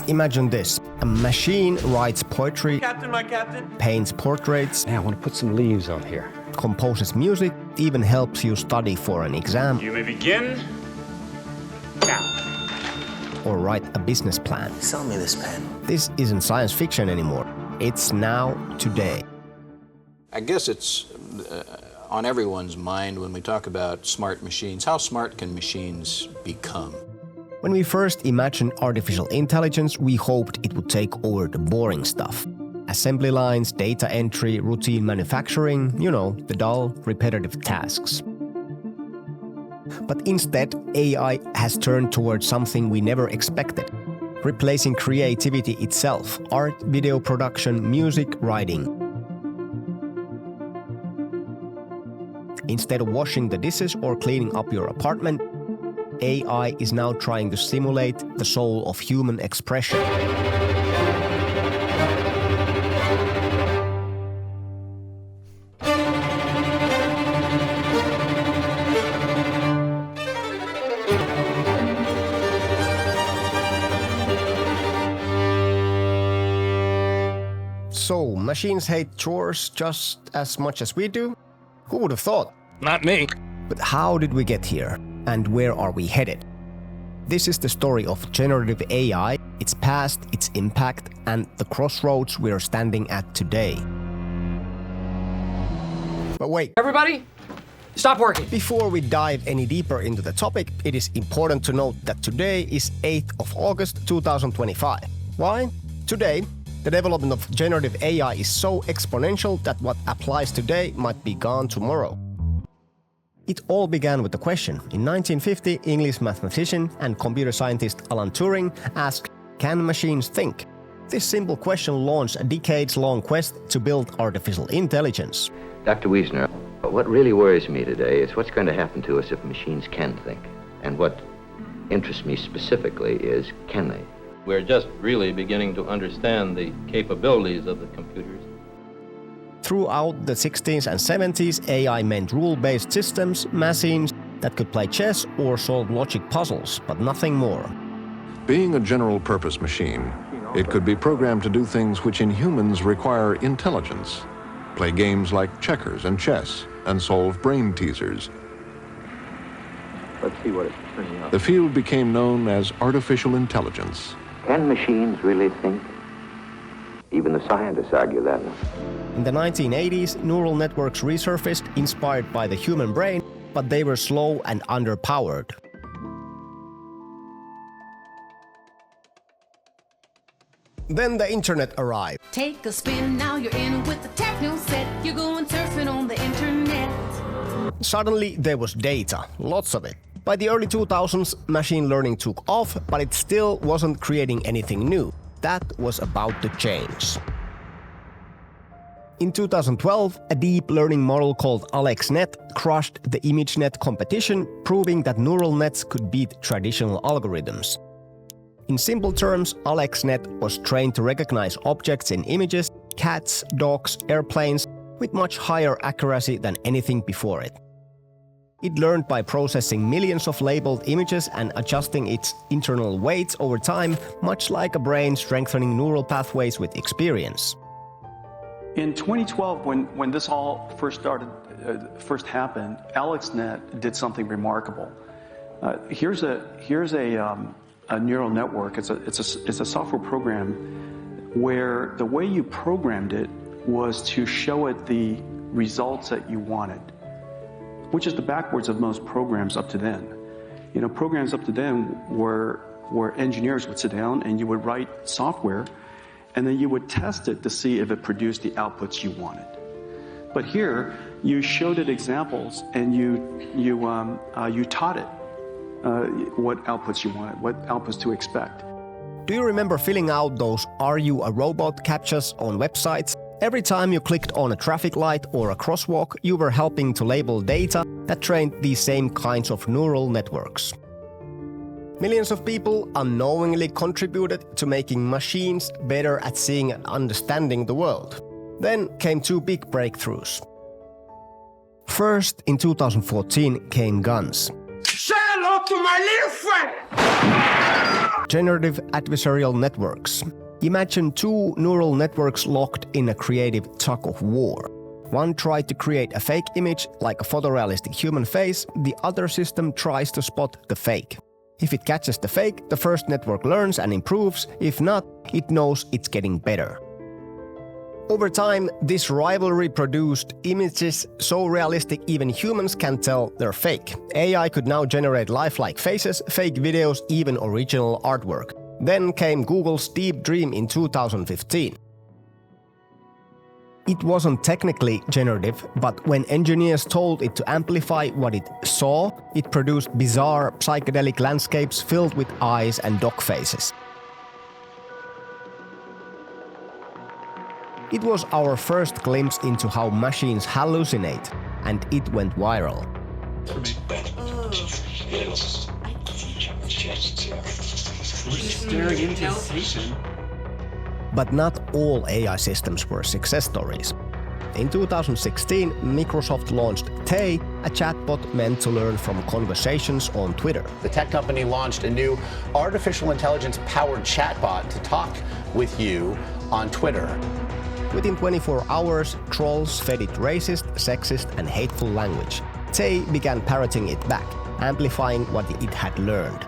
Imagine this. A machine writes poetry, Captain, my captain. paints portraits, Yeah, I want to put some leaves on here. composes music, even helps you study for an exam You may begin now. or write a business plan. Sell me this pen. This isn't science fiction anymore. It's now, today. I guess it's on everyone's mind when we talk about smart machines. How smart can machines become? When we first imagined artificial intelligence, we hoped it would take over the boring stuff. Assembly lines, data entry, routine manufacturing, the dull, repetitive tasks. But instead, AI has turned towards something we never expected, replacing creativity itself, art, video production, music, writing. Instead of washing the dishes or cleaning up your apartment, AI is now trying to simulate the soul of human expression. So, machines hate chores just as much as we do? Who would have thought? Not me. But how did we get here? And where are we headed? This is the story of generative AI, its past, its impact, and the crossroads we are standing at today. But wait, Everybody, stop working. before we dive any deeper into the topic, it is important to note that today is 8th of August 2025. Why? Today, the development of generative AI is so exponential that what applies today might be gone tomorrow. It all began with the question. In 1950, English mathematician and computer scientist Alan Turing asked, "Can machines think?" This simple question launched a decades-long quest to build artificial intelligence. Dr. Wiesner, what really worries me today is what's going to happen to us if machines can think. And what interests me specifically is, can they? We're just really beginning to understand the capabilities of the computers. Throughout the 60s and 70s, AI meant rule-based systems, machines that could play chess or solve logic puzzles, but nothing more. Being a general-purpose machine, it could be programmed to do things which in humans require intelligence. Play games like checkers and chess, and solve brain teasers. Let's see what it's turning out. The field became known as artificial intelligence. Can machines really think? Even the scientists argue that. In the 1980s, neural networks resurfaced, inspired by the human brain, but they were slow and underpowered. Then the internet arrived. Take a spin, now you're in with the techno set. You're going surfing on the internet. Suddenly there was data, lots of it. By the early 2000s, machine learning took off, but it still wasn't creating anything new. That was about to change. In 2012, a deep learning model called AlexNet crushed the ImageNet competition, proving that neural nets could beat traditional algorithms. In simple terms, AlexNet was trained to recognize objects in images, cats, dogs, airplanes, with much higher accuracy than anything before it. It learned by processing millions of labeled images and adjusting its internal weights over time, much like a brain strengthening neural pathways with experience. In 2012, when this all first happened, AlexNet did something remarkable. Here's a neural network. It's a software program where the way you programmed it was to show it the results that you wanted, which is the backwards of most programs up to then. Programs up to then where engineers would sit down and you would write software, and then you would test it to see if it produced the outputs you wanted. But here, you showed it examples and you taught it what outputs you wanted, what outputs to expect. Do you remember filling out those "Are you a robot" captchas on websites? Every time you clicked on a traffic light or a crosswalk, you were helping to label data that trained these same kinds of neural networks. Millions of people unknowingly contributed to making machines better at seeing and understanding the world. Then came two big breakthroughs. First, in 2014 came guns. Shut hello to my little friend! Generative adversarial networks. Imagine two neural networks locked in a creative tug-of-war. One tried to create a fake image, like a photorealistic human face. The other system tries to spot the fake. If it catches the fake, the first network learns and improves. If not, it knows it's getting better. Over time, this rivalry produced images so realistic even humans can tell they're fake. AI could now generate lifelike faces, fake videos, even original artwork. Then came Google's Deep Dream in 2015. It wasn't technically generative, but when engineers told it to amplify what it saw, it produced bizarre psychedelic landscapes filled with eyes and dog faces. It was our first glimpse into how machines hallucinate, and it went viral. Staring into Satan. But not all AI systems were success stories. In 2016, Microsoft launched Tay, a chatbot meant to learn from conversations on Twitter. The tech company launched a new artificial intelligence-powered chatbot to talk with you on Twitter. Within 24 hours, trolls fed it racist, sexist, and hateful language. Tay began parroting it back, amplifying what it had learned.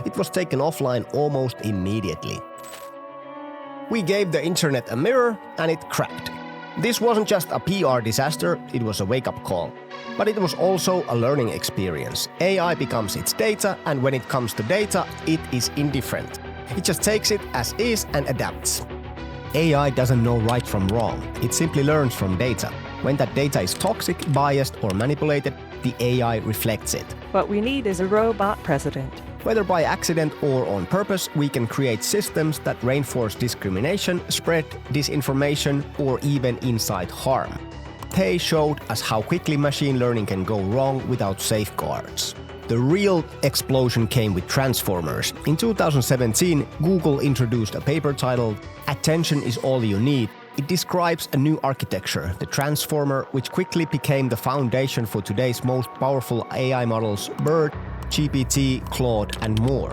It was taken offline almost immediately. We gave the internet a mirror, and it cracked. This wasn't just a PR disaster, it was a wake-up call. But it was also a learning experience. AI becomes its data, and when it comes to data, it is indifferent. It just takes it as is and adapts. AI doesn't know right from wrong. It simply learns from data. When that data is toxic, biased, or manipulated, the AI reflects it. What we need is a robot president. Whether by accident or on purpose, we can create systems that reinforce discrimination, spread disinformation, or even incite harm. Tay showed us how quickly machine learning can go wrong without safeguards. The real explosion came with transformers. In 2017, Google introduced a paper titled "Attention is All You Need." It describes a new architecture, the transformer, which quickly became the foundation for today's most powerful AI models, BERT, GPT, Claude, and more.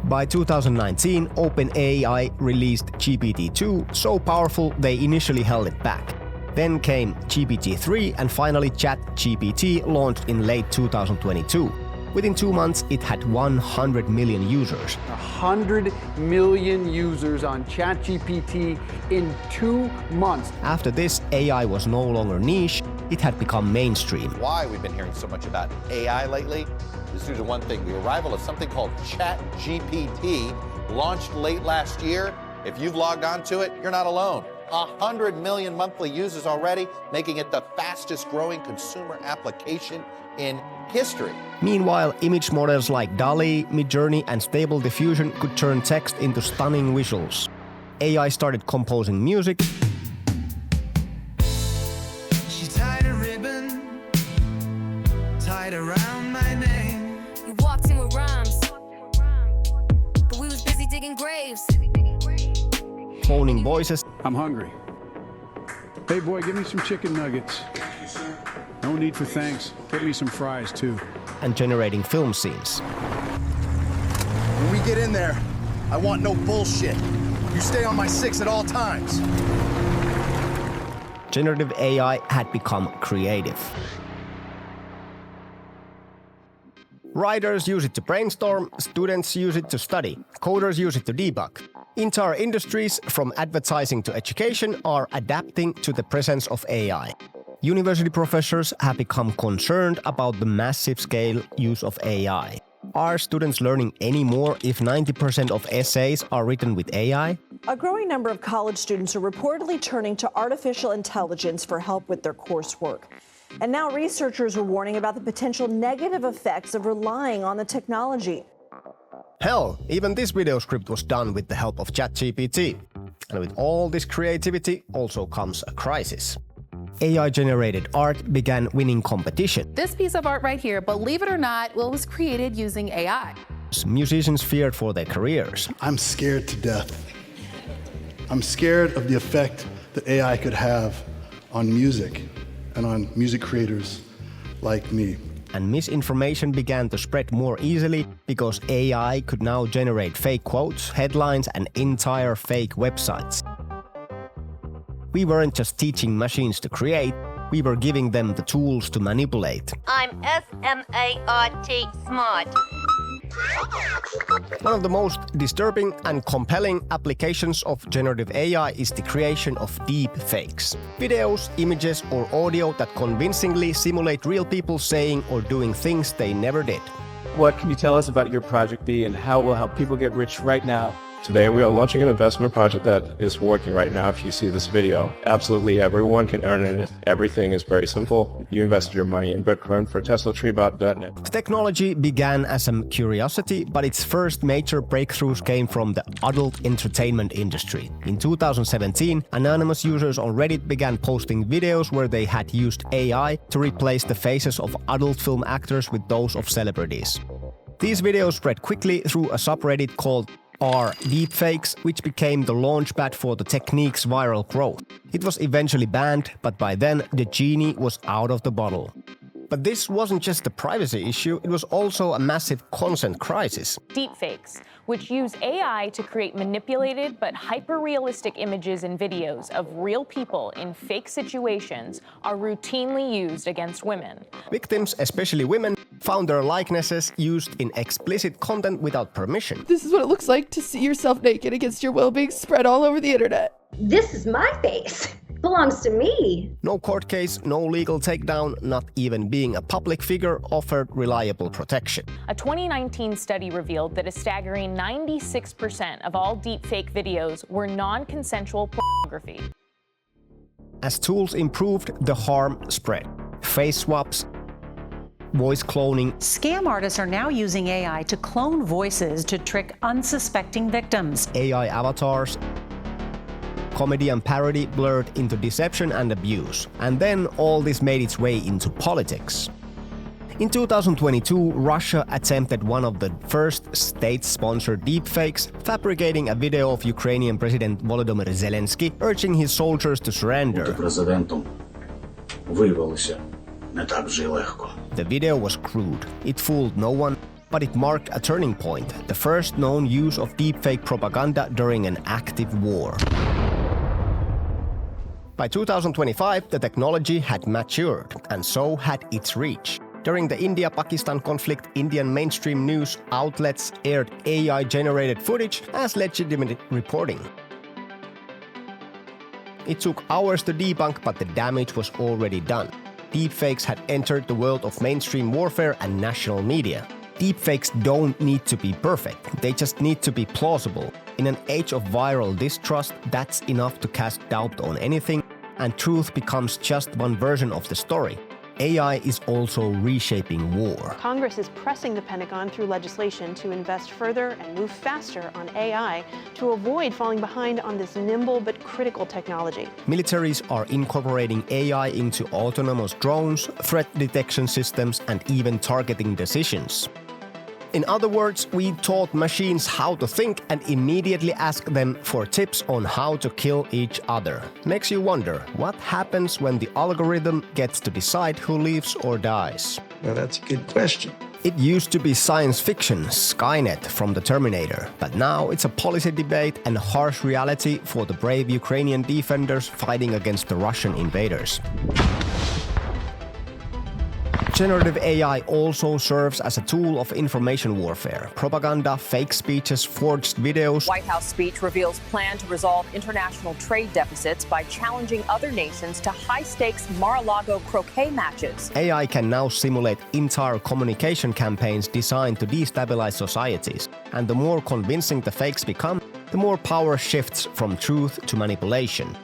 By 2019, OpenAI released GPT-2, so powerful they initially held it back. Then came GPT-3, and finally ChatGPT launched in late 2022. Within 2 months, it had 100 million users. 100 million users on ChatGPT in 2 months. After this, AI was no longer niche, it had become mainstream. Why we've been hearing so much about AI lately is due to one thing, the arrival of something called ChatGPT, launched late last year. If you've logged onto it, you're not alone. 100 million monthly users already, making it the fastest growing consumer application in history. Meanwhile, image models like DALL-E, Midjourney, and Stable Diffusion could turn text into stunning visuals. AI started composing music. She tied a ribbon, tied around my name. We walked in with rhymes, but we was busy digging graves. Cloning voices. I'm hungry. Hey boy, give me some chicken nuggets. No need for thanks. Get me some fries too. And generating film scenes. When we get in there, I want no bullshit. You stay on my 6 at all times. Generative AI had become creative. Writers use it to brainstorm, students use it to study, coders use it to debug. Entire industries, from advertising to education, are adapting to the presence of AI. University professors have become concerned about the massive scale use of AI. Are students learning any more if 90% of essays are written with AI? A growing number of college students are reportedly turning to artificial intelligence for help with their coursework. And now researchers are warning about the potential negative effects of relying on the technology. Hell, even this video script was done with the help of ChatGPT. And with all this creativity also comes a crisis. AI-generated art began winning competition. This piece of art right here, believe it or not, was created using AI. Musicians feared for their careers. I'm scared to death. I'm scared of the effect that AI could have on music and on music creators like me. and misinformation began to spread more easily because AI could now generate fake quotes, headlines, and entire fake websites. We weren't just teaching machines to create, we were giving them the tools to manipulate. I'm S-M-A-R-T smart. One of the most disturbing and compelling applications of generative AI is the creation of deepfakes. Videos, images, or audio that convincingly simulate real people saying or doing things they never did. What can you tell us about your project B and how it will help people get rich right now? Today we are launching an investment project that is working right now. If you see this video, absolutely everyone can earn it. Everything is very simple. You invested your money in Bitcoin for TeslaTreebot.net. The technology began as a curiosity, but its first major breakthroughs came from the adult entertainment industry. In 2017, anonymous users on Reddit began posting videos where they had used AI to replace the faces of adult film actors with those of celebrities. These videos spread quickly through a subreddit called deepfakes, which became the launchpad for the technique's viral growth. It was eventually banned, but by then the genie was out of the bottle. But this wasn't just a privacy issue, it was also a massive consent crisis. Deepfakes, which use AI to create manipulated but hyper-realistic images and videos of real people in fake situations, are routinely used against women. Victims, especially women, found their likenesses used in explicit content without permission. This is what it looks like to see yourself naked against your will being spread all over the internet. This is my face. Belongs to me. No court case, no legal takedown, not even being a public figure offered reliable protection. A 2019 study revealed that a staggering 96% of all deepfake videos were non-consensual pornography. As tools improved, the harm spread. Face swaps, voice cloning. Scam artists are now using AI to clone voices to trick unsuspecting victims. AI avatars, comedy and parody blurred into deception and abuse. And then all this made its way into politics. In 2022, Russia attempted one of the first state-sponsored deepfakes, fabricating a video of Ukrainian President Volodymyr Zelensky urging his soldiers to surrender. The video was crude. It fooled no one, but it marked a turning point, the first known use of deepfake propaganda during an active war. By 2025, the technology had matured, and so had its reach. During the India-Pakistan conflict, Indian mainstream news outlets aired AI-generated footage as legitimate reporting. It took hours to debunk, but the damage was already done. Deepfakes had entered the world of mainstream warfare and national media. Deepfakes don't need to be perfect, they just need to be plausible. In an age of viral distrust, that's enough to cast doubt on anything, and truth becomes just one version of the story. AI is also reshaping war. Congress is pressing the Pentagon through legislation to invest further and move faster on AI to avoid falling behind on this nimble but critical technology. Militaries are incorporating AI into autonomous drones, threat detection systems, and even targeting decisions. In other words, we taught machines how to think and immediately asked them for tips on how to kill each other. Makes you wonder, what happens when the algorithm gets to decide who lives or dies? Well, that's a good question. It used to be science fiction, Skynet from the Terminator, but now it's a policy debate and harsh reality for the brave Ukrainian defenders fighting against the Russian invaders. Generative AI also serves as a tool of information warfare. Propaganda, fake speeches, forged videos. White House speech reveals plan to resolve international trade deficits by challenging other nations to high-stakes Mar-a-Lago croquet matches. AI can now simulate entire communication campaigns designed to destabilize societies. And the more convincing the fakes become, the more power shifts from truth to manipulation.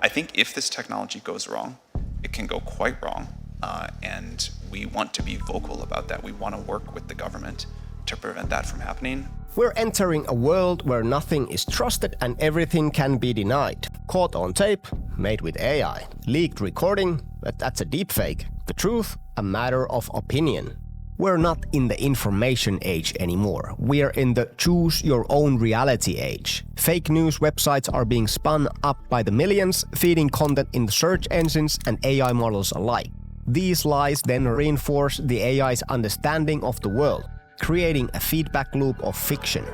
I think if this technology goes wrong, it can go quite wrong, and we want to be vocal about that. We want to work with the government to prevent that from happening. We're entering a world where nothing is trusted and everything can be denied. Caught on tape, made with AI. Leaked recording, but that's a deepfake. The truth, a matter of opinion. We're not in the information age anymore. We're in the choose your own reality age. Fake news websites are being spun up by the millions, feeding content in the search engines and AI models alike. These lies then reinforce the AI's understanding of the world, creating a feedback loop of fiction.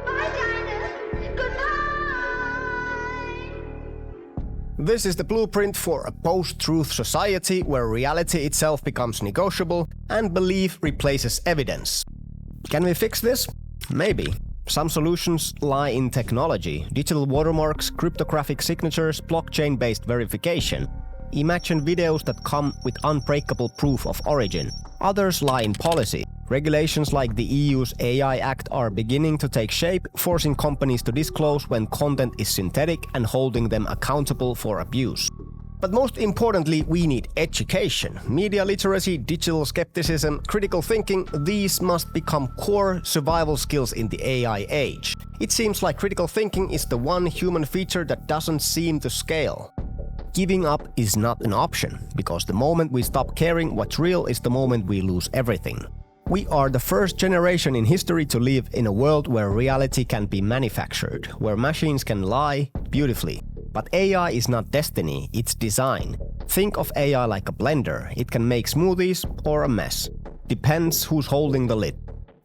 This is the blueprint for a post-truth society where reality itself becomes negotiable and belief replaces evidence. Can we fix this? Maybe. Some solutions lie in technology: digital watermarks, cryptographic signatures, blockchain-based verification. Imagine videos that come with unbreakable proof of origin. Others lie in policy. Regulations like the EU's AI Act are beginning to take shape, forcing companies to disclose when content is synthetic and holding them accountable for abuse. But most importantly, we need education. Media literacy, digital skepticism, critical thinking, these must become core survival skills in the AI age. It seems like critical thinking is the one human feature that doesn't seem to scale. Giving up is not an option, because the moment we stop caring what's real is the moment we lose everything. We are the first generation in history to live in a world where reality can be manufactured, where machines can lie beautifully. But AI is not destiny, it's design. Think of AI like a blender. It can make smoothies or a mess. Depends who's holding the lid.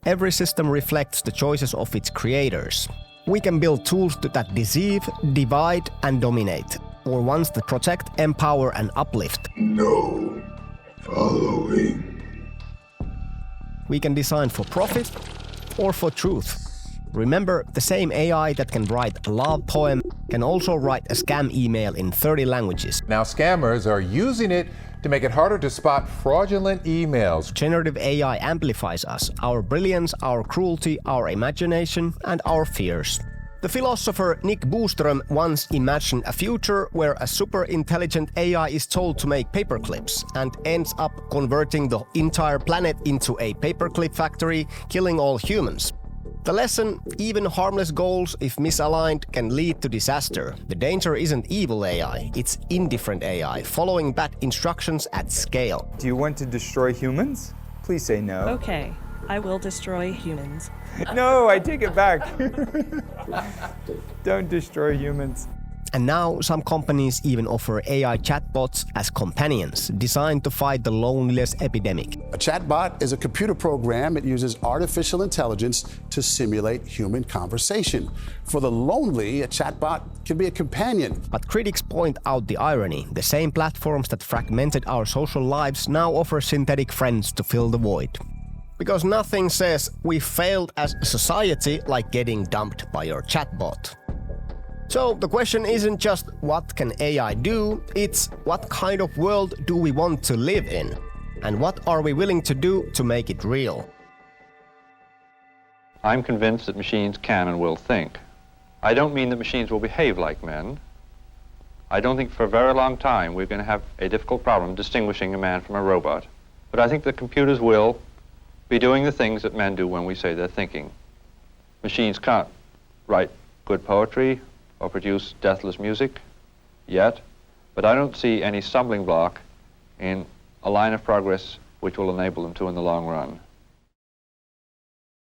Every system reflects the choices of its creators. We can build tools that deceive, divide, and dominate, or ones that protect, empower, and uplift. No following. We can design for profit or for truth. Remember, the same AI that can write a love poem can also write a scam email in 30 languages. Now scammers are using it to make it harder to spot fraudulent emails. Generative AI amplifies us, our brilliance, our cruelty, our imagination, and our fears. The philosopher Nick Bostrom once imagined a future where a super intelligent AI is told to make paperclips and ends up converting the entire planet into a paperclip factory, killing all humans. The lesson: even harmless goals, if misaligned, can lead to disaster. The danger isn't evil AI, it's indifferent AI, following bad instructions at scale. Do you want to destroy humans? Please say no. Okay, I will destroy humans. No, I take it back. Don't destroy humans. And now some companies even offer AI chatbots as companions, designed to fight the loneliness epidemic. A chatbot is a computer program. It uses artificial intelligence to simulate human conversation. For the lonely, a chatbot can be a companion. But critics point out the irony. The same platforms that fragmented our social lives now offer synthetic friends to fill the void. Because nothing says we failed as a society like getting dumped by your chatbot. So the question isn't just what can AI do, it's what kind of world do we want to live in? And what are we willing to do to make it real? I'm convinced that machines can and will think. I don't mean that machines will behave like men. I don't think for a very long time we're going to have a difficult problem distinguishing a man from a robot. But I think that computers will be doing the things that men do when we say they're thinking. Machines can't write good poetry or produce deathless music yet, but I don't see any stumbling block in a line of progress which will enable them to in the long run.